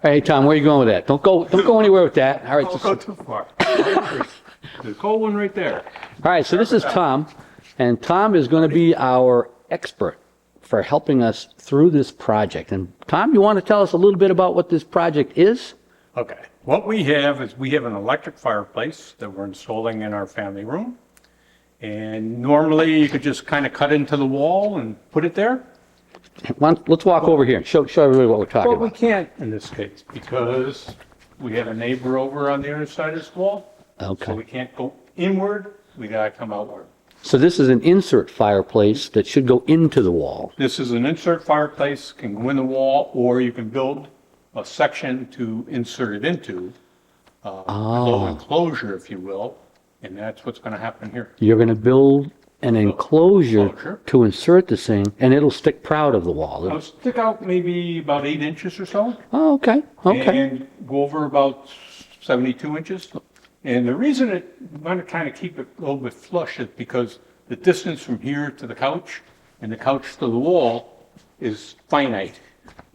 Hey, Tom, where are you going with that? Don't go anywhere with that. All right. Don't go too far. The cold one right there. All right, so this is Tom, and Tom is going to be our expert for helping us through this project. And Tom, you want to tell us a little bit about what this project is? Okay. What we have is we have an electric fireplace that we're installing in our family room. And normally you could just kind of cut into the wall and put it there. Let's walk over here and show everybody what we're talking But we about. can't in this case because we have a neighbor over on the other side of this wall. So Okay. we can't go inward, we gotta come outward. So this is an insert fireplace that should go into the wall. This is an insert fireplace, can go in the wall, or you can build a section to insert it into, a little enclosure, if you will, and that's what's gonna happen here. You're going to build an enclosure Enclosure. to insert this thing, and it'll stick proud of the wall. It'll stick out maybe about 8 inches or so, Oh, okay, okay. and go over about 72 inches. And the reason we want to kind of keep it a little bit flush is because the distance from here to the couch and the couch to the wall is finite.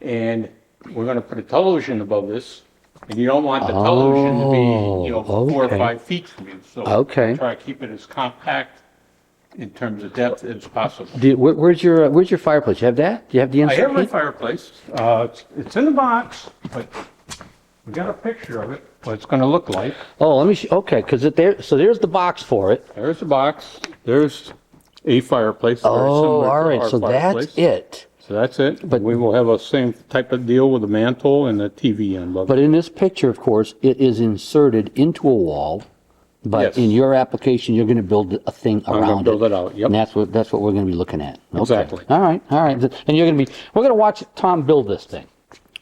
And we're going to put a television above this, and you don't want the television to be, 4 or okay. 5 feet from you. So Okay. try to keep it as compact in terms of depth as possible. Where's your fireplace? You have that? Do you have the I insert? have my here? fireplace. It's in the box, but we got a picture of it, what it's going to look like. Oh, let me. Okay, because so there's the box for it. There's the box. There's a fireplace. very Oh, similar to all right. our So fireplace. that's it. So that's it. But- But we will have a same type of deal with the mantle and the TV on above. But in this picture, of course, it is inserted into a wall. But Yes. in your application, you're going to build a thing I'm around going to build it out. And Yep. that's what we're going to be looking at. Okay. Exactly. All right. And we're going to watch Tom build this thing.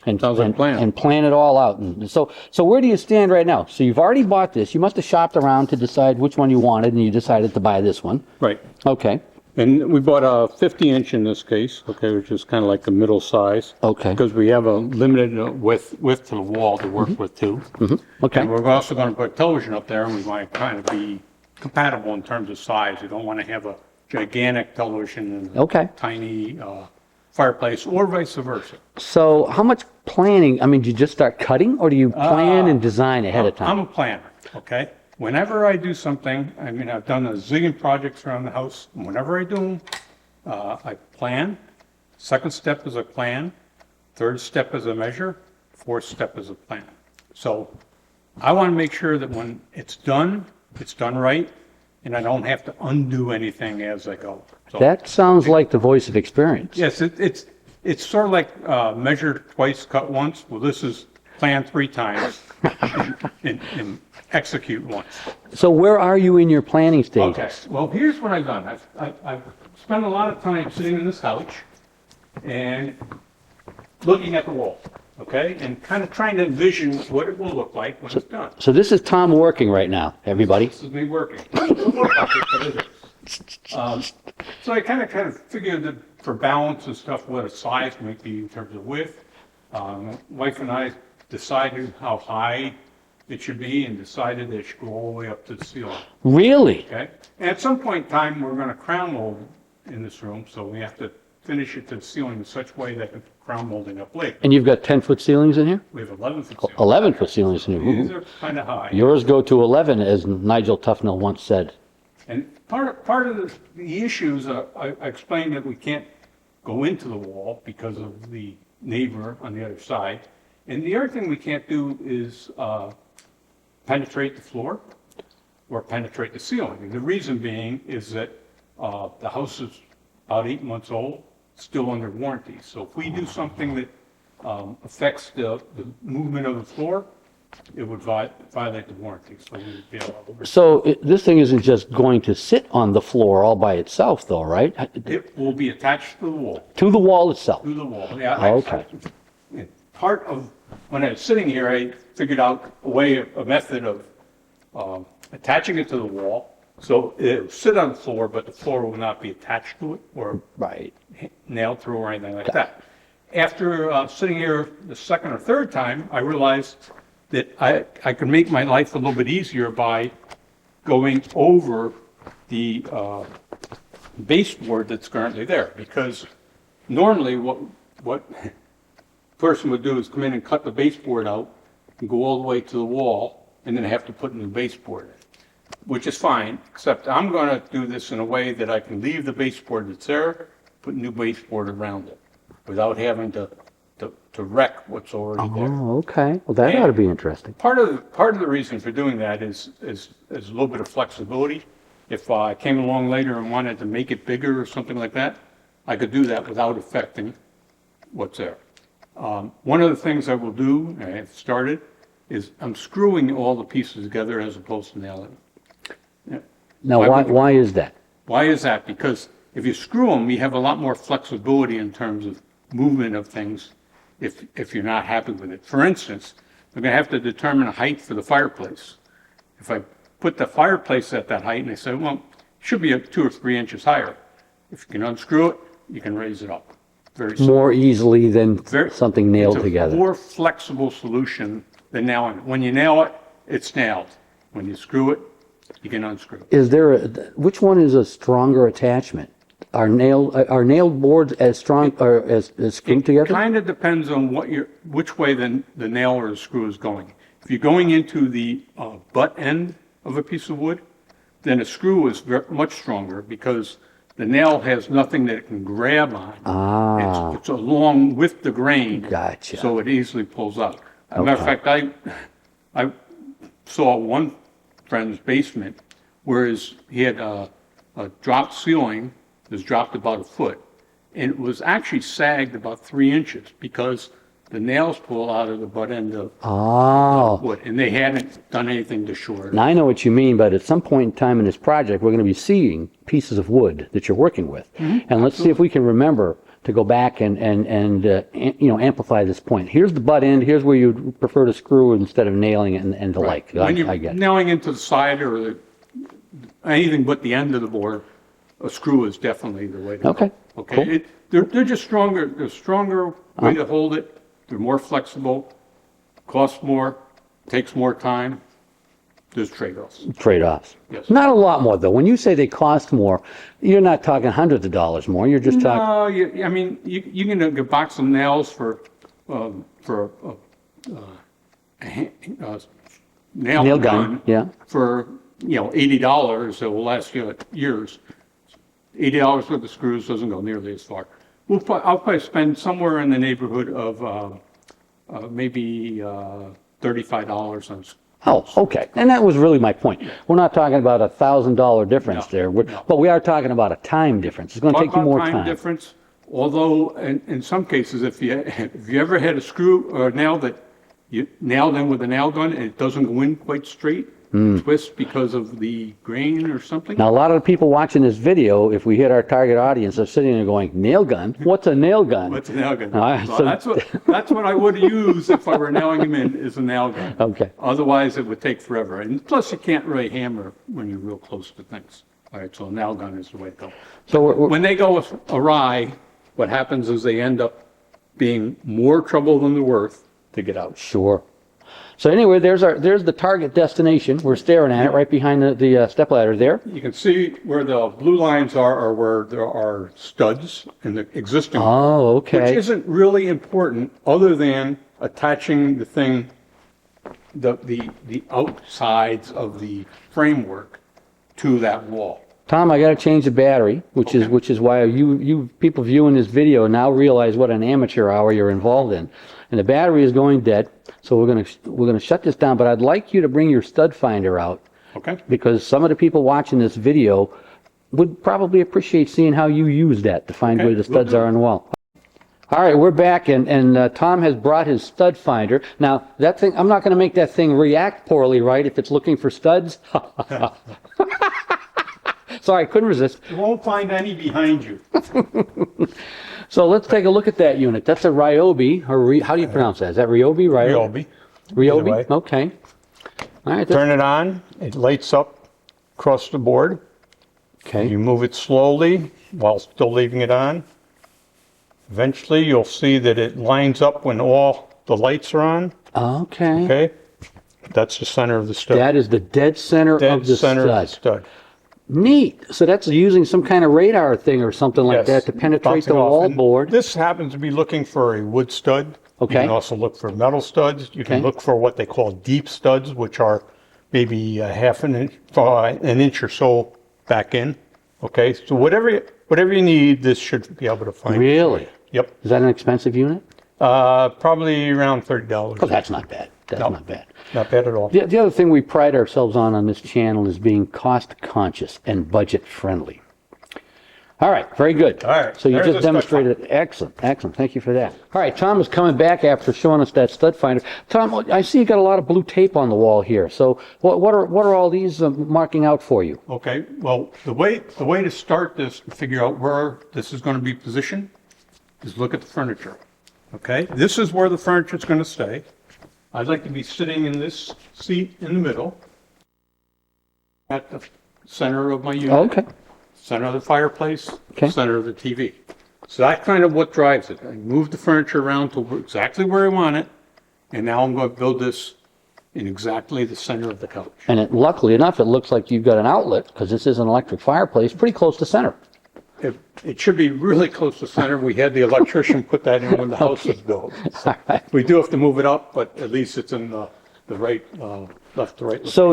And, Sounds like a and, plan. and plan it all out. And so where do you stand right now? So you've already bought this. You must have shopped around to decide which one you wanted, and you decided to buy this one. Right. Okay. And we bought a 50-inch in this case, okay, which is kind of like the middle size. Okay. Because we have a limited width to the wall to work with too. Okay. And we're also going to put television up there, and we want to kind of be compatible in terms of size. We don't want to have a gigantic television and Okay. a tiny fireplace, or vice versa. So how much planning? I mean, do you just start cutting, or do you plan and design ahead of I'm time? a planner, okay? Whenever I do something, I mean, I've done a zillion projects around the house. And whenever I do them, I plan. Second step is a plan. Third step is a measure. Fourth step is a plan. So I want to make sure that when it's done right, and I don't have to undo anything as I go. So, That sounds like the voice of experience. yes, it's sort of like measure twice, cut once. Well, this is plan 3 times and execute once. So where are you in your planning stage? Okay, well, here's what I've done. I've spent a lot of time sitting in this couch and looking at the wall, okay? And kind of trying to envision what it will look like when it's done. So this is Tom working right now, everybody. This is me working. So I kind of figured that for balance and stuff, what a size might be in terms of width. Wife and I decided how high it should be and decided that it should go all the way up to the ceiling, Really? okay? And at some point in time, we're going to crown mold in this room, so we have to finish it to the ceiling in such a way that the crown molding up later. And you've got 10-foot ceilings in here? We have 11-foot ceilings. 11-foot ceilings in These here. are kind of high. Yours go to 11, as Nigel Tufnell once said. And part of the issues, I explained that we can't go into the wall because of the neighbor on the other side. And the other thing we can't do is penetrate the floor or penetrate the ceiling. And the reason being is that the house is about 8 months old, still under warranty. So if we do something that affects the movement of the floor, it would violate the warranty. So we would be able to. So this thing isn't just going to sit on the floor all by itself, though, right? It will be attached to the wall. To the wall itself. To the wall, yeah. Okay. Part of, when I was sitting here, I figured out a method of attaching it to the wall. So it'll sit on the floor, but the floor will not be attached to it or Right. nailed through or anything like that. After sitting here the second or third time, I realized that I could make my life a little bit easier by going over the baseboard that's currently there. Because normally what person would do is come in and cut the baseboard out and go all the way to the wall, and then have to put a new baseboard in, which is fine, except I'm gonna do this in a way that I can leave the baseboard that's there, put new baseboard around it, without having to wreck what's already there. Oh, okay. Well, that ought to be interesting. Part of the reason for doing that is a little bit of flexibility. If I came along later and wanted to make it bigger or something like that, I could do that without affecting what's there. One of the things I will do, and I have started, is I'm screwing all the pieces together as opposed to nailing them. Now, why is that? Why is that? Because if you screw them, you have a lot more flexibility in terms of movement of things if you're not happy with it. For instance, I'm going to have to determine a height for the fireplace. If I put the fireplace at that height and they say, well, it should be 2 or 3 inches higher. If you can unscrew it, you can raise it up. Very simple. More easily than something nailed It's a together. more flexible solution than nailing it. When you nail it, it's nailed. When you screw it, you can unscrew it. Is there which one is a stronger attachment? Are nailed boards as strong or as screwed together? Kind of depends on which way the nail or the screw is going. If you're going into the butt end of a piece of wood, then a screw is much stronger because the nail has nothing that it can grab on. Ah. It's along with the grain. Gotcha. So it easily pulls out. As a matter of fact, I saw one friend's basement where he had a dropped ceiling. It was dropped about 1 foot, and it was actually sagged about 3 inches because the nails pull out of the butt end of wood, and they hadn't done anything to shore it. Now I know what you mean, but at some point in time in this project, we're going to be seeing pieces of wood that you're working with, and let's see if we can remember to go back and amplify this point. Here's the butt end. Here's where you'd prefer to screw instead of nailing it and the like. When you're I get it. nailing into the side or anything but the end of the board, a screw is definitely the way to Okay. go. Okay. Cool. They're just stronger. They're a stronger way to hold it. They're more flexible, cost more, takes more time. There's trade-offs. Trade-offs. Yes. Not a lot more, though. When you say they cost more, you're not talking hundreds of dollars more. You're just talking. No, I mean, you can get a box of nails for a nail gun. Yeah. For $80 that will last you years. $80 worth of screws doesn't go nearly as far. I'll probably spend somewhere in the neighborhood of maybe $35 on. Oh, okay. And that was really my point. We're not talking about $1,000 difference there, but we are talking about a time difference. It's going to take you more time. Difference. Although in some cases, if you ever had a screw or a nail that you nailed in with a nail gun and it doesn't go in quite straight, twist because of the grain or something. Now, a lot of the people watching this video, if we hit our target audience, are sitting there going, nail gun? What's a nail gun? What's a nail gun? So that's what I would use if I were nailing them in, is a nail gun. Okay. Otherwise, it would take forever. And plus, you can't really hammer when you're real close to things. All right, so a nail gun is the way to go. So When they go awry, what happens is they end up being more trouble than they're worth to get out. Sure. So anyway, there's the target destination. We're staring at it right behind the stepladder there. You can see where the blue lines are where there are studs in the existing. Oh, okay. Which isn't really important other than attaching the thing, the outsides of the framework to that wall. Tom, I got to change the battery, which is why you people viewing this video now realize what an amateur hour you're involved in. And the battery is going dead, so we're gonna shut this down. But I'd like you to bring your stud finder out, Okay. because some of the people watching this video would probably appreciate seeing how you use that to find where the studs are on the wall. All right, we're back, and Tom has brought his stud finder. Now, that thing, I'm not going to make that thing react poorly, right, if it's looking for studs? Sorry, I couldn't resist. You won't find any behind you. So let's take a look at that unit. That's a Ryobi, or how do you pronounce that? Is that Ryobi? Ryobi. Ryobi? Either way. Okay. All right. Turn it on. It lights up across the board. Okay. You move it slowly while still leaving it on. Eventually, you'll see that it lines up when all the lights are on. Okay. Okay? That's the center of the stud. That is the dead center Dead of the center stud. of the stud. Neat. So that's using some kind of radar thing or something like Yes. that to penetrate Bouncing the off. wall And board. This happens to be looking for a wood stud. You Okay. can also look for metal studs. You can Okay. look for what they call deep studs, which are maybe a half an inch or so back in. Okay, so whatever you need, this should be able to find. Really? Yep. Is that an expensive unit? Probably around $30. Oh, that's not bad. That's No. not bad. Not bad at all. The other thing we pride ourselves on this channel is being cost conscious and budget friendly. All right, very good. All right, So you there's just the stud demonstrated, excellent, excellent. Thank you for that. All right, Tom is coming back after showing us that stud finder. Tom, I see you got a lot of blue tape on the wall here. So what are all these marking out for you? Okay, well, the way to start this and figure out where this is going to be positioned is look at the furniture. Okay, this is where the furniture is going to stay. I'd like to be sitting in this seat in the middle at the center of my unit. Oh, okay. Center of the fireplace, Okay. center of the TV. So that's kind of what drives it. I move the furniture around to exactly where I want it, and now I'm going to build this in exactly the center of the couch. And luckily enough, it looks like you've got an outlet, because this is an electric fireplace, pretty close to center. It should be really close to center. We had the electrician put that in when the house was built. So we do have to move it up, but at least it's in the right, left to right. So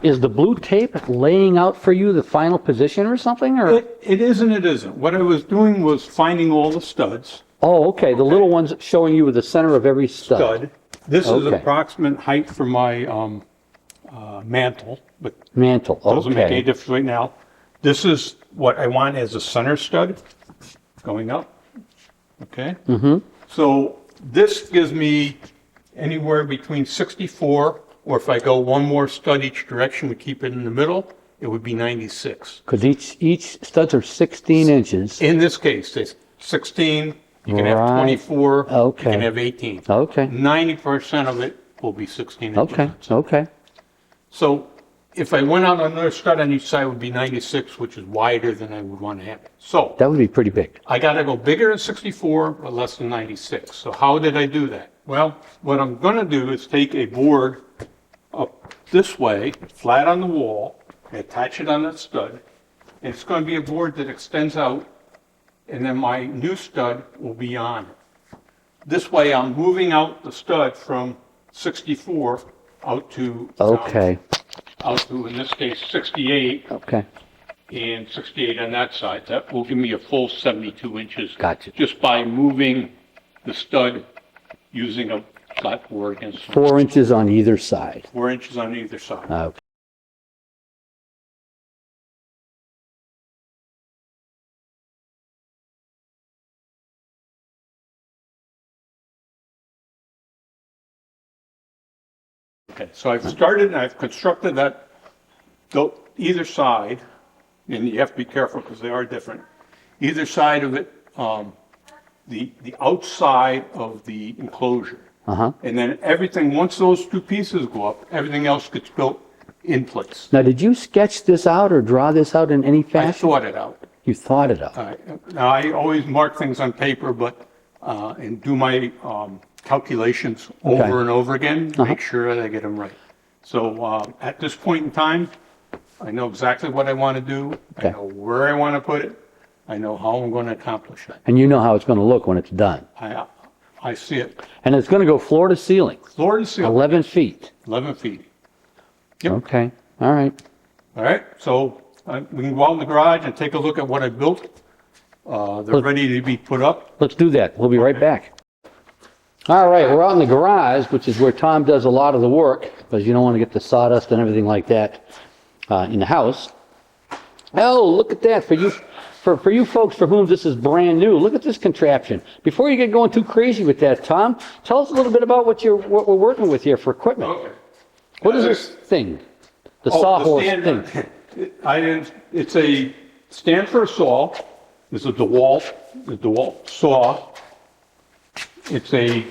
is the blue tape laying out for you the final position or something? Or It is and it isn't. What I was doing was finding all the studs. Oh, okay, the little ones showing you the center of every stud. This is Okay. approximate height for my mantle, but Mantle, doesn't make any okay. difference right now. This is what I want as a center stud going up. Okay? Mm-hmm. So this gives me anywhere between 64, or if I go one more stud each direction, we keep it in the middle, it would be 96. Because each studs are 16 inches. In this case, it's 16, you can have Right. 24, you Okay. can have 18. Okay, 90% of it will be 16 inches. okay, okay. So if I went out another stud on each side, it would be 96, which is wider than I would want to have it. So That would be pretty big. I got to go bigger than 64, but less than 96. So how did I do that? Well, what I'm going to do is take a board up this way, flat on the wall, and attach it on that stud. And it's going to be a board that extends out, and then my new stud will be on it. This way, I'm moving out the stud from 64 out to Okay, out to, in this case, 68, okay. and 68 on that side. That will give me a full 72 inches. Gotcha. Just by moving the stud using a flat board against 4 inches on either side. 4 inches on either side. Okay. Okay, so I've started and I've constructed that, either side, and you have to be careful because they are different. Either side of it, the outside of the enclosure. Uh-huh. And then everything, once those two pieces go up, everything else gets built in place. Now, did you sketch this out or draw this out in any I fashion? thought it out. You thought it out. Now, I always mark things on paper, but, and do my calculations Okay. over and over again, Uh-huh. make sure that I get them right. So at this point in time, I know exactly what I want to do. Okay. I know where I want to put it. I know how I'm going to accomplish it. And you know how it's going to look when it's done. I see it. And it's going to go floor to ceiling, Floor to ceiling, 11 feet. 11 feet. Yep. Okay, all right. All right, so we can go out in the garage and take a look at what I built. They're ready to be put up. Let's do that. We'll be right back. All right, we're out in the garage, which is where Tom does a lot of the work, because you don't want to get the sawdust and everything like that in the house. Oh, look at that. For you folks for whom this is brand new, look at this contraption. Before you get going too crazy with that, Tom, tell us a little bit about what we're working with here for equipment. Okay. What is this thing? The Oh, sawhorse stand- thing. It's a stand for a saw. It's a DeWalt saw. It's a,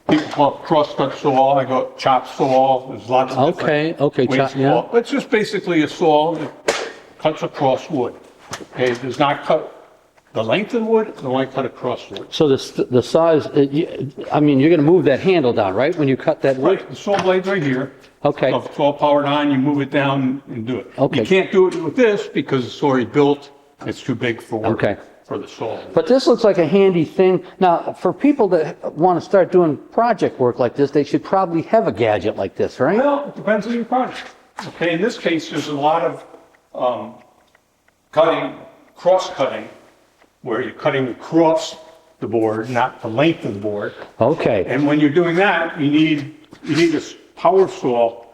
people call it cross-cut saw. I got chop saw. There's lots of different Okay, ways chop, to yeah. saw. It's just basically a saw that cuts across wood. Okay, it does not cut the length of the wood, it only cut across the wood. So the saw is, I mean, you're going to move that handle down, right, when you cut that wood? Right, the saw blade's right here. Okay. So if it's all powered on, you move it down and do it. Okay. You can't do it with this because it's already built. It's too big for work. Okay. for the saw. But this looks like a handy thing. Now, for people that want to start doing project work like this, they should probably have a gadget like this, right? Well, it depends on your project. Okay, in this case, there's a lot of cutting, cross-cutting, where you're cutting across the board, not the length of the board. Okay. And when you're doing that, you need this power saw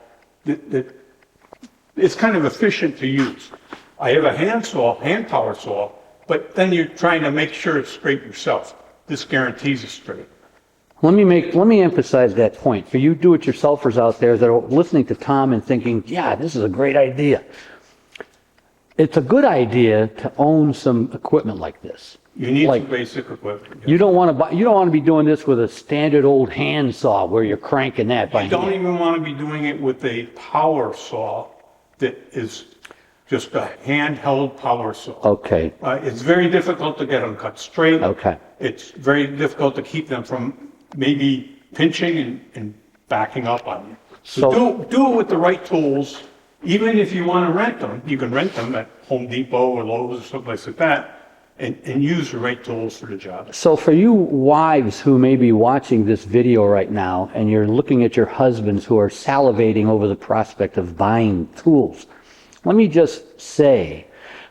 that it's kind of efficient to use. I have a hand power saw, but then you're trying to make sure it's straight yourself. This guarantees it's straight. Let me emphasize that point for you do-it-yourselfers out there that are listening to Tom and thinking, yeah, this is a great idea. It's a good idea to own some equipment like this. You need Like- some basic equipment. You don't want to be doing this with a standard old hand saw where you're cranking that by You don't hand. even want to be doing it with a power saw that is just a handheld power saw. Okay. It's very difficult to get them cut straight. Okay. It's very difficult to keep them from maybe pinching and backing up on you. So- So do it with the right tools. Even if you want to rent them, you can rent them at Home Depot or Lowe's or someplace like that and use the right tools for the job. So for you wives who may be watching this video right now and you're looking at your husbands who are salivating over the prospect of buying tools, let me just say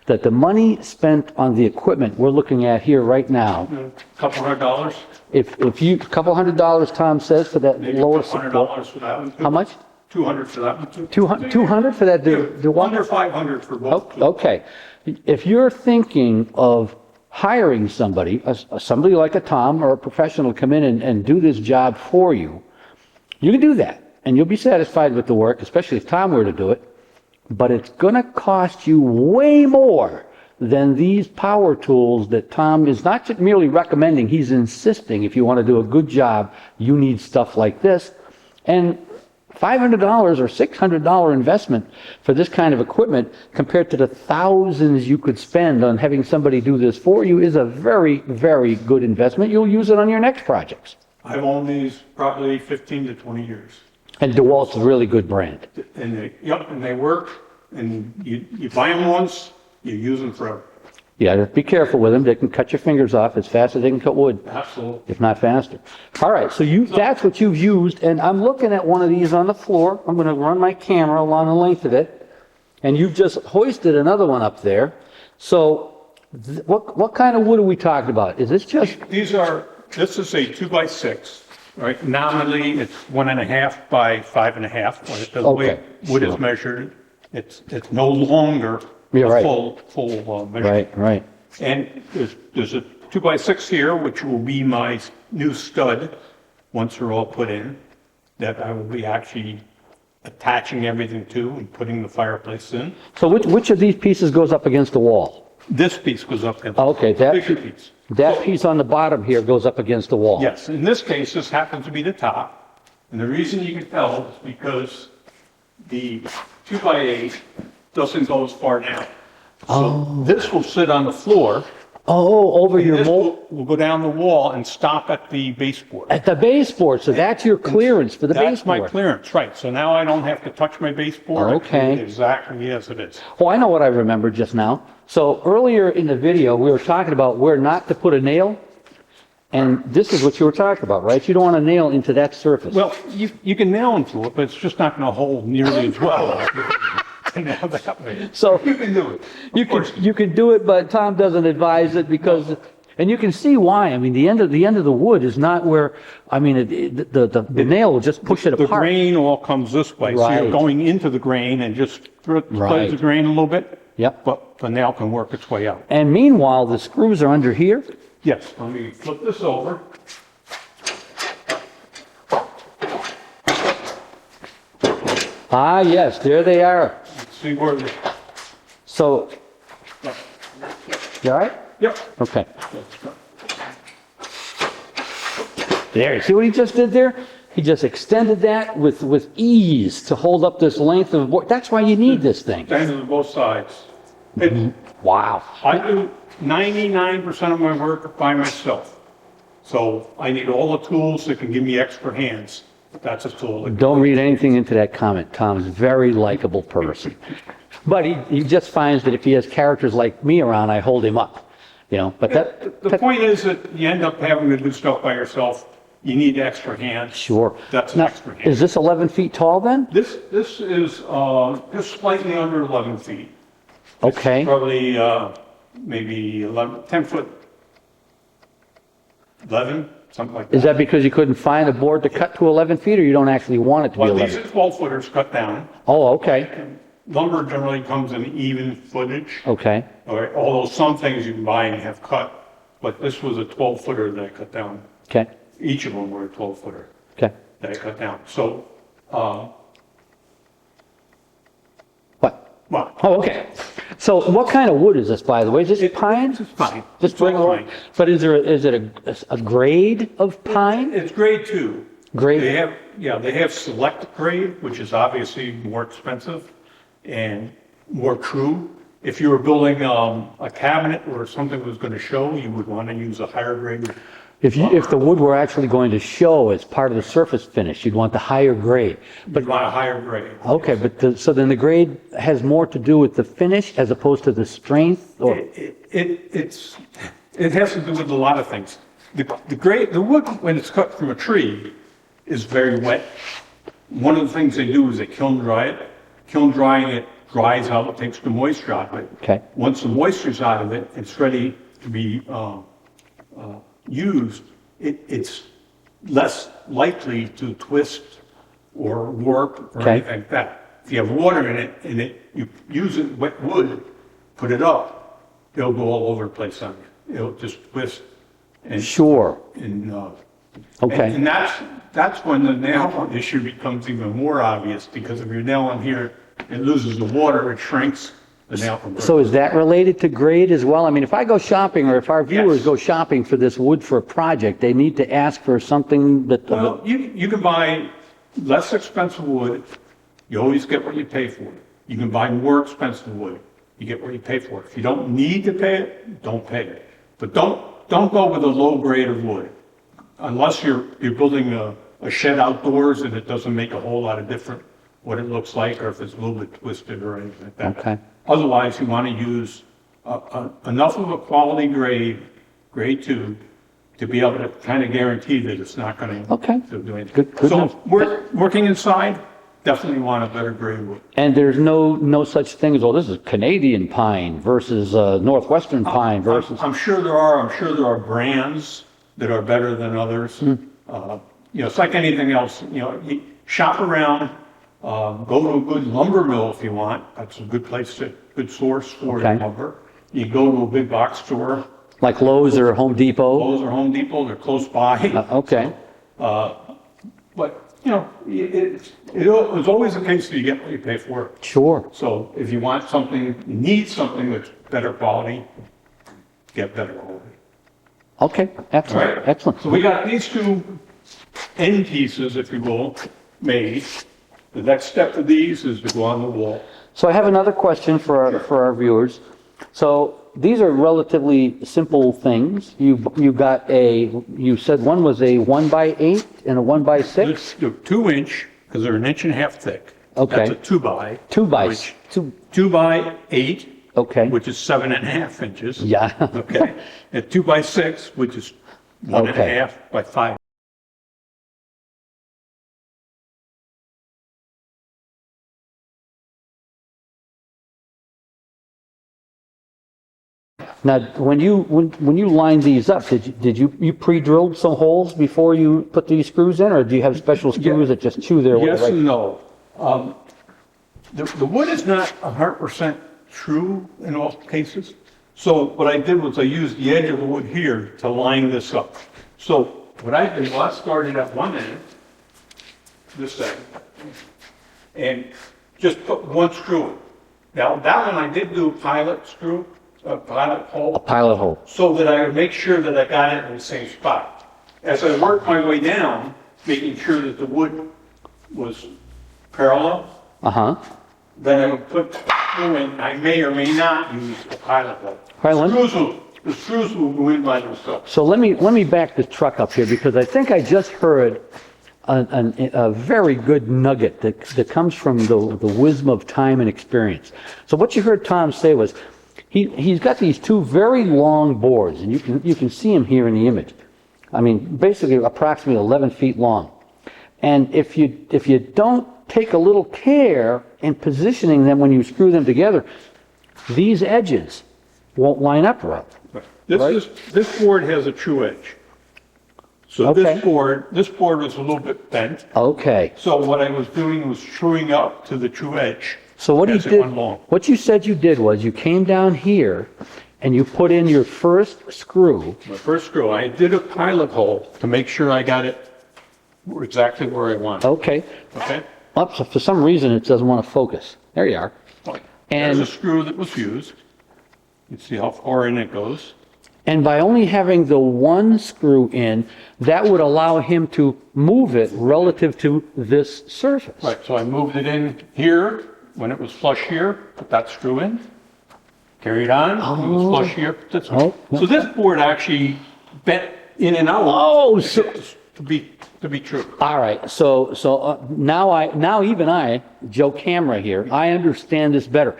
that the money spent on the equipment we're looking at here right now, A couple $100, if you, $200, Tom says, for that maybe lower $100 support. for that one. How much? 200 for that one too. 200 for that? The one? Under 500 for both. Okay. If you're thinking of hiring somebody, somebody like a Tom or a professional to come in and do this job for you, you can do that. And you'll be satisfied with the work, especially if Tom were to do it. But it's going to cost you way more than these power tools that Tom is not just merely recommending, he's insisting if you want to do a good job, you need stuff like this. And $500 or $600 investment for this kind of equipment compared to the thousands you could spend on having somebody do this for you is a very, very good investment. You'll use it on your next projects. I've owned these probably 15 to 20 years. And DeWalt's a really good brand. And they work, and you buy them once, you use them forever. Yeah, be careful with them. They can cut your fingers off as fast as they can cut wood, Absolutely. if not faster. All right, so that's what you've used, and I'm looking at one of these on the floor. I'm going to run my camera along the length of it, and you've just hoisted another one up there. So what kind of wood are we talking about? Is this just... This is a 2x6, right? Nominally, it's 1.5 by 5.5. The way wood is measured, it's no longer Yeah, right. full measurement. Right. And there's a 2x6 here, which will be my new stud once they're all put in, that I will be actually attaching everything to and putting the fireplace in. So which of these pieces goes up against the wall? This piece goes up against Okay, the bigger piece. that piece on the bottom here goes up against the wall. Yes, in this case, this happens to be the top. And the reason you can tell is because the 2x8 doesn't go as far down. So this will sit on the floor. Oh, over your This mold. will go down the wall and stop at the baseboard. At the baseboard, so that's your clearance for the That's my baseboard. clearance, right. So now I don't have to touch my baseboard. Okay. Exactly as it is. Oh, I know what I remembered just now. So earlier in the video, we were talking about where not to put a nail. And this is what you were talking about, right? You don't want a nail into that surface. Well, you can nail into it, but it's just not going to hold nearly as well. Now that way. So You can do it. you can do it, but Tom doesn't advise it because, and you can see why. I mean, the end of the wood is not where, I mean, the nail will just push it The apart. grain all comes this way, so Right. you're going into the grain and just spread Right. the grain a little bit. Yep. But the nail can work its way out. And meanwhile, the screws are under here. Yes, let me flip this over. Ah, yes, there they are. Let's see where the, So, you all right? yep. Okay. There, you see what he just did there? He just extended that with ease to hold up this length of board. That's why you need this thing. Stands on both sides. It, Wow. I do 99% of my work by myself. So I need all the tools that can give me extra hands. That's a tool. Don't read anything into that comment. Tom's a very likable person. But he just finds that if he has characters like me around, I hold him up. but The point is that you end up having to do stuff by yourself. You need extra hands. Sure. That's an Now, extra hand. is this 11 feet tall then? This is just slightly under 11 feet. Okay. Probably maybe 10 foot, 11, something like that. Is that because you couldn't find a board to cut to 11 feet, or you don't actually want it to be Well, 11? these are 12 footers cut down. Oh, okay. Lumber generally comes in even footage. Okay. All right, although some things you can buy and have cut, but this was a 12 footer that I cut down. Okay. Each of them were a 12 footer Okay. that I cut down. So, What? well, Oh, okay. So what kind of wood is this, by the way? Is this pine? it's fine. Just It's all regular? pine. But is it a grade of pine? It's grade 2. Grade? They have select grade, which is obviously more expensive and more true. If you were building a cabinet or something was going to show, you would want to use a higher grade. If the wood were actually going to show as part of the surface finish, you'd want the higher grade. But you want a higher grade. Okay, but so then the grade has more to do with the finish as opposed to the strength, or? It has to do with a lot of things. The wood, when it's cut from a tree, is very wet. One of the things they do is they kiln dry it. Kiln drying it dries out, takes the moisture out of it. Okay. Once the moisture's out of it, it's ready to be used. It's less likely to twist or warp or Okay. anything like that. If you have water in it and you use it, wet wood, put it up, it'll go all over the place on you. It'll just twist and. Sure. And, Okay. and that's when the nail issue becomes even more obvious, because if you're nailing here, it loses the water, it shrinks the nail from. So is that related to grade as well? I mean, if I go shopping, or if our viewers Yes. go shopping for this wood for a project, they need to ask for something that, Well, you can buy less expensive wood, you always get what you pay for. You can buy more expensive wood, you get what you pay for. If you don't need to pay it, don't pay it. But don't go with a low grade of wood. Unless you're building a shed outdoors and it doesn't make a whole lot of difference what it looks like, or if it's a little bit twisted or anything like that. Okay. Otherwise, you want to use enough of a quality grade 2, to be able to kind of guarantee that it's not going to Okay. do anything. Good enough. So working inside, definitely want a better grade wood. and there's no such thing as, well, this is Canadian pine versus Northwestern pine versus, I'm sure there are brands that are better than others. It's like anything else, you shop around, go to a good lumber mill if you want. That's a good good source for Okay. lumber. You go to a big box store, like Lowe's or Home Depot? Lowe's or Home Depot, they're close by. Okay. But, it's always the case that you get what you pay for. Sure. So if you want something, you need something that's better quality, get better quality. Okay, excellent, Right. excellent. So we got these two end pieces, if you will, made. The next step of these is to go on the wall. So I have another question for our viewers. So these are relatively simple things. You said one was a 1x8 and a 1x6? They're 2-inch, because they're 1.5 inches thick. Okay. That's a 2x. 2x. 2x8, Okay. which is 7.5 inches. Yeah. Okay. And 2x6, which is 1.5 by 5. Now, when you lined these up, did you pre-drilled some holes before you put these screws in, or do you have special screws that just chew their way? Yes right? and no. The wood is not 100% true in all cases. So what I did was I used the edge of the wood here to line this up. So what I did was I started at one end, this end, and just put one screw in. Now that one I did do a pilot screw, a pilot hole, Pilot hole. so that I would make sure that I got it in the same spot. As I worked my way down, making sure that the wood was parallel, Uh-huh. then I would put screw in. I may or may not use a pilot hole. Pilot? The screws will go in by themselves. So let me back this truck up here, because I think I just heard a very good nugget that comes from the wisdom of time and experience. So what you heard Tom say was, he's got these two very long boards, and you can see them here in the image. I mean, basically approximately 11 feet long. And if you don't take a little care in positioning them when you screw them together, these edges won't line up right. This board has a true edge. So Okay. this board was a little bit bent. Okay. So what I was doing was truing up to the true edge. So what as you it did, went along. what you said you did was you came down here and you put in your first screw. My first screw, I did a pilot hole to make sure I got it exactly where I want. Okay. Okay? Up, so for some reason it doesn't want to focus. There you are. There's And a screw that was used. You see how far in it goes. and by only having the one screw in, that would allow him to move it relative to this surface. Right, so I moved it in here when it was flush here, put that screw in, carried on, it was flush here, put this one. Oh. So this board actually bent in and out. Oh, so To be true. all right. So now even I, Joe Camera here, I understand this better.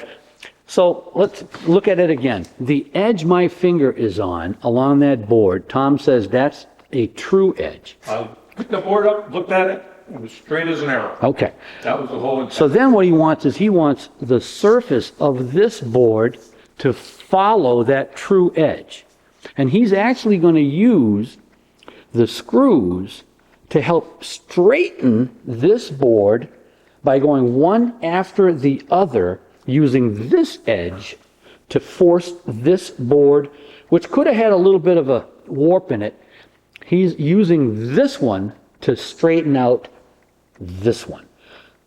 So let's look at it again. The edge my finger is on along that board, Tom says that's a true edge. I picked the board up, looked at it, it was straight as an arrow. Okay. That was the whole intent. So then what he wants is he wants the surface of this board to follow that true edge. And he's actually going to use the screws to help straighten this board by going one after the other, using this edge to force this board, which could have had a little bit of a warp in it. He's using this one to straighten out this one.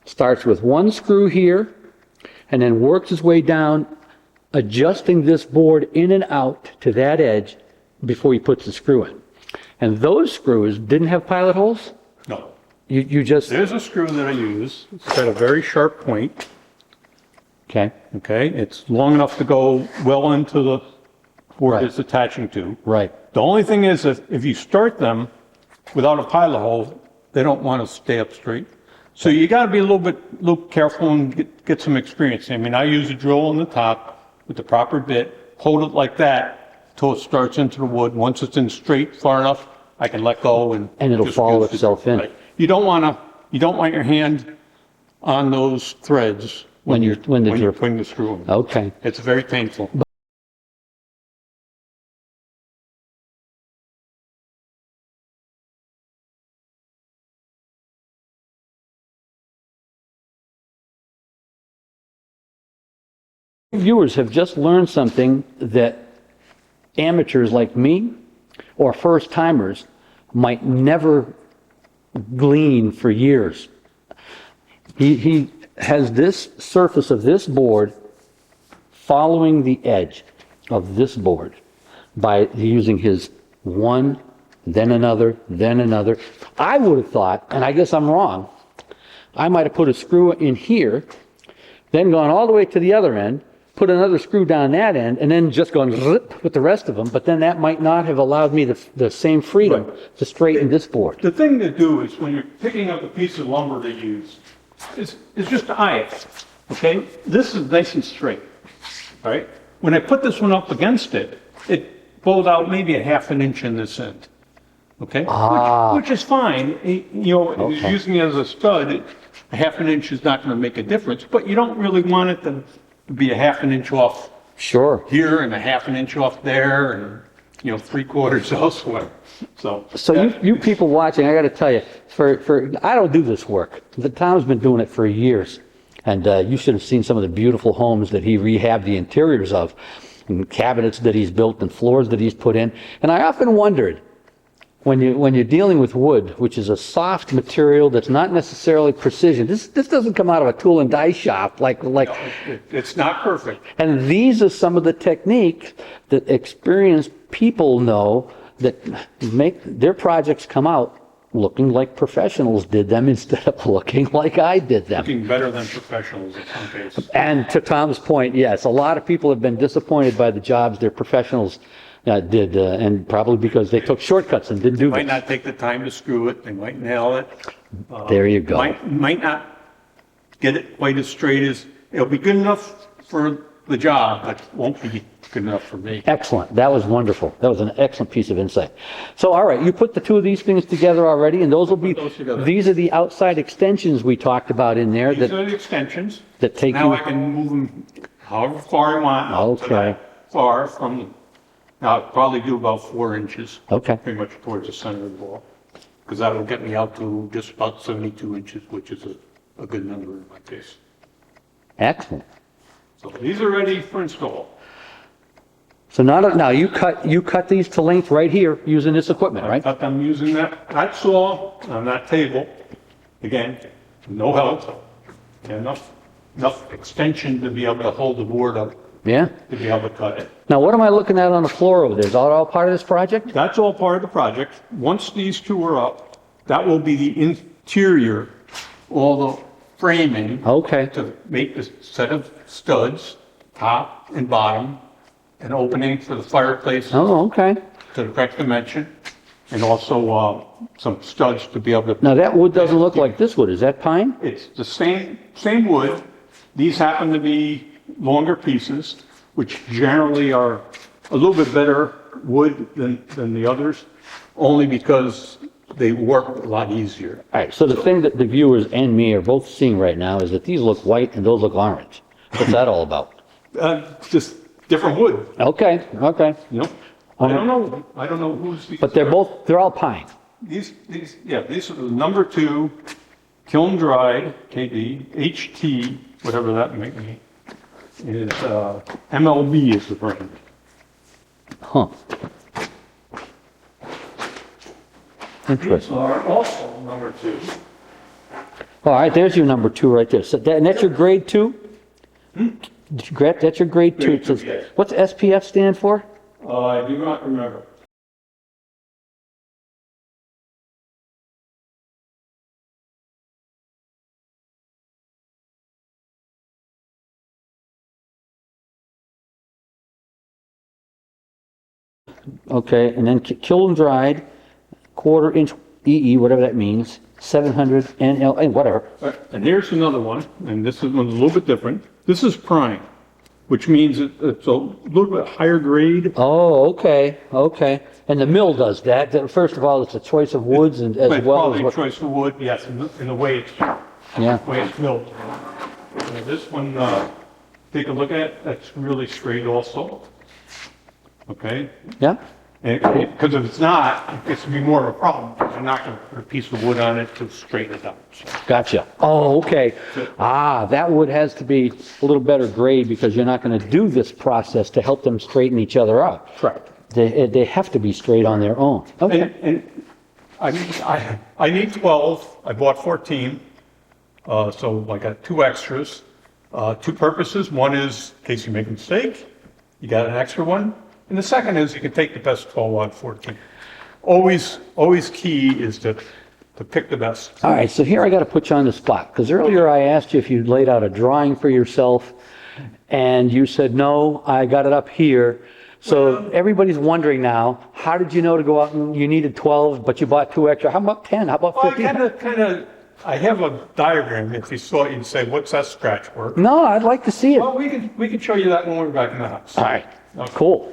Starts with one screw here and then works his way down, adjusting this board in and out to that edge before he puts the screw in. And those screws didn't have pilot holes? No. You just... There's a screw that I use. It's got a very sharp point. Okay, Okay, it's long enough to go well into the board Right. it's attaching to. right. The only thing is that if you start them without a pilot hole, they don't want to stay up straight. So you got to be a little careful and get some experience. I mean, I use a drill on the top with the proper bit, hold it like that till it starts into the wood. Once it's in straight far enough, I can let go and And it'll just follow use the- itself in. Right. You don't want your hand on those threads when you're putting the screw in. Okay. It's very painful. Viewers have just learned something that amateurs like me or first timers might never glean for years. He has this surface of this board following the edge of this board by using his one, then another, then another. I would have thought, and I guess I'm wrong, I might have put a screw in here, then gone all the way to the other end, put another screw down that end, and then just gone zip with the rest of them, but then that might not have allowed me the same freedom to straighten this board. The thing to do is when you're picking up a piece of lumber to use, is just to eye it, okay? This is nice and straight, all right? When I put this one up against it, it bowled out maybe a half an inch in this end, okay? Which is fine. Okay. Using it as a stud, a half an inch is not going to make a difference, but you don't really want it to be a half an inch off Sure. here and a half an inch off there and, 3/4 elsewhere. So You people watching, I got to tell you, I don't do this work. Tom's been doing it for years, and you should have seen some of the beautiful homes that he rehabbed the interiors of, and cabinets that he's built and floors that he's put in. And I often wondered, when you're dealing with wood, which is a soft material that's not necessarily precision, this doesn't come out of a tool and die shop like. it's not perfect. And these are some of the techniques that experienced people know that make their projects come out looking like professionals did them instead of looking like I did them. Looking better than professionals in some cases. And to Tom's point, yes, a lot of people have been disappointed by the jobs their professionals did, and probably because they took shortcuts and didn't do Might them. not take the time to screw it, they might nail it. There you go. Might not get it quite as straight as, it'll be good enough for the job, but won't be good enough for me. Excellent. That was wonderful. That was an excellent piece of insight. So, all right, you put the two of these things together already, and those will be, Put those together. these are the outside extensions we talked about in there These that, are the extensions. that take Now you, I can move them however far I want. Up to Okay. that far from, now I'll probably do about 4 inches. Okay. Pretty much towards the center of the wall. Because that'll get me out to just about 72 inches, which is a good number in my case. excellent. So these are ready for install. So now you cut these to length right here using this equipment, right? Cut them using that saw on that table. Again, no help. And enough extension to be able to hold the board up, Yeah? to be able to cut it. Now, what am I looking at on the floor over there? Is that all part of this project? That's all part of the project. Once these two are up, that will be the interior, all the framing Okay. to make the set of studs, top and bottom, an opening for the fireplace Oh, okay. to the correct dimension, and also some studs to be able to. Now, that wood doesn't look like this wood. Is that pine? It's the same wood. These happen to be longer pieces, which generally are a little bit better wood than the others, only because they work a lot easier. All right, so the thing that the viewers and me are both seeing right now is that these look white and those look orange. What's that all about? Just different wood, Okay, okay. you know? I don't know who's these. But they're all pine. These are the number 2, kiln dried, KD, HT, whatever that may be, is, MLB is the brand. Huh. These Interesting. are also number 2. All right, there's your number 2 right there. So and that's your grade 2? That's your grade 2. Grade It says- two, yes. What's SPF stand for? I do not remember. Okay, and then kiln dried, quarter-inch EE, whatever that means, 700 NL, whatever. And here's another one, and this is one's a little bit different. This is prime, which means it's a little bit higher grade. Oh, okay, okay. And the mill does that. First of all, it's a choice of woods and as But well probably as what. choice of wood, yes, in the way Yeah. it's milled. This one, take a look at, that's really straight also. Okay? Yeah? Because if it's not, it gets to be more of a problem. You're not going to put a piece of wood on it to straighten it out. So, Gotcha. Oh, okay. Ah, that wood has to be a little better grade because you're not going to do this process to help them straighten each other out. correct. They have to be straight on their own. Okay. And I need 12. I bought 14. So I got 2 extras. 2 purposes. One is in case you make a mistake, you got an extra one. And the second is you can take the best 12 out of 14. Always key is to pick the best. All right, so here I got to put you on the spot because earlier I asked you if you'd laid out a drawing for yourself and you said, no, I got it up here. So everybody's wondering now, how did you know to go out and you needed 12, but you bought 2 extra? How about 10? How about Well, 15? I have a diagram. If you saw it, you'd say, what's that scratch work? No, I'd like to see it. All Well, we can show you that when we're back in the house. right, cool.